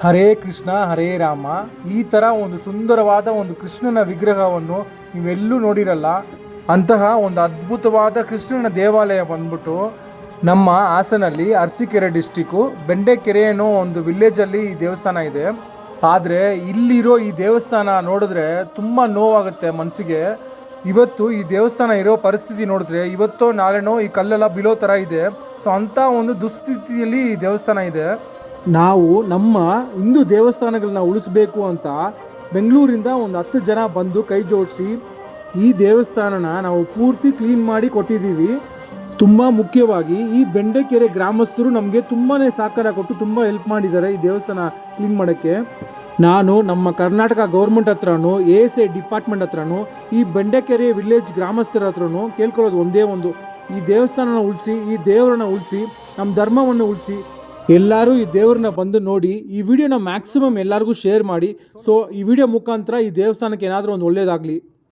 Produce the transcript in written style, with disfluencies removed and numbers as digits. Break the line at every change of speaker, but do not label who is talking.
ಹರೇ ಕೃಷ್ಣ ಹರೇ ರಾಮ. ಈ ಥರ ಒಂದು ಸುಂದರವಾದ ಒಂದು ಕೃಷ್ಣನ ವಿಗ್ರಹವನ್ನು ನೀವೆಲ್ಲೂ ನೋಡಿರಲ್ಲ. ಅಂತಹ ಒಂದು ಅದ್ಭುತವಾದ ಕೃಷ್ಣನ ದೇವಾಲಯ ಬಂದ್ಬಿಟ್ಟು ನಮ್ಮ ಹಾಸನಲ್ಲಿ ಅರಸೀಕೆರೆ ಡಿಸ್ಟಿಕ್ಕು ಬೆಂಡೆಕೆರೆ ಅನ್ನೋ ಒಂದು ವಿಲೇಜಲ್ಲಿ ಈ ದೇವಸ್ಥಾನ ಇದೆ. ಆದರೆ ಇಲ್ಲಿರೋ ಈ ದೇವಸ್ಥಾನ ನೋಡಿದ್ರೆ ತುಂಬ ನೋವಾಗುತ್ತೆ ಮನಸ್ಸಿಗೆ. ಇವತ್ತು ಈ ದೇವಸ್ಥಾನ ಇರೋ ಪರಿಸ್ಥಿತಿ ನೋಡಿದ್ರೆ ಇವತ್ತೋ ನಾಳೆನೋ ಈ ಕಲ್ಲೆಲ್ಲ ಬೀಳೋ ಥರ ಇದೆ. ಸೊ ಅಂಥ ಒಂದು ದುಸ್ಥಿತಿಯಲ್ಲಿ ಈ ದೇವಸ್ಥಾನ ಇದೆ. ನಾವು ನಮ್ಮ ಹಿಂದೂ ದೇವಸ್ಥಾನಗಳನ್ನ ಉಳಿಸ್ಬೇಕು ಅಂತ ಬೆಂಗಳೂರಿಂದ ಒಂದು 10 ಜನ ಬಂದು ಕೈ ಜೋಡಿಸಿ ಈ ದೇವಸ್ಥಾನನ ನಾವು ಪೂರ್ತಿ ಕ್ಲೀನ್ ಮಾಡಿ ಕೊಟ್ಟಿದ್ದೀವಿ. ತುಂಬ ಮುಖ್ಯವಾಗಿ ಈ ಬೆಂಡೆಕೆರೆ ಗ್ರಾಮಸ್ಥರು ನಮಗೆ ತುಂಬಾ ಸಹಕಾರ ಕೊಟ್ಟು ತುಂಬ ಹೆಲ್ಪ್ ಮಾಡಿದ್ದಾರೆ ಈ ದೇವಸ್ಥಾನ ಕ್ಲೀನ್ ಮಾಡೋಕ್ಕೆ. ನಾನು ನಮ್ಮ ಕರ್ನಾಟಕ ಗೌರ್ಮೆಂಟ್ ಹತ್ರನೂ ASI ಡಿಪಾರ್ಟ್ಮೆಂಟ್ ಹತ್ರನೂ ಈ ಬೆಂಡೆಕೆರೆ ವಿಲೇಜ್ ಗ್ರಾಮಸ್ಥರ ಹತ್ರನೂ ಕೇಳ್ಕೊಳ್ಳೋದು ಒಂದೇ ಒಂದು, ಈ ದೇವಸ್ಥಾನನ ಉಳಿಸಿ, ಈ ದೇವರನ್ನ ಉಳಿಸಿ, ನಮ್ಮ ಧರ್ಮವನ್ನು ಉಳಿಸಿ. ಎಲ್ಲರೂ ಈ ದೇವ್ರನ್ನ ಬಂದು ನೋಡಿ. ಈ ವಿಡಿಯೋನ ಮ್ಯಾಕ್ಸಿಮಮ್ ಎಲ್ಲರಿಗೂ ಶೇರ್ ಮಾಡಿ. ಸೊ ಈ ವಿಡಿಯೋ ಮುಖಾಂತರ ಈ ದೇವಸ್ಥಾನಕ್ಕೆ ಏನಾದರೂ ಒಂದು ಒಳ್ಳೆಯದಾಗಲಿ.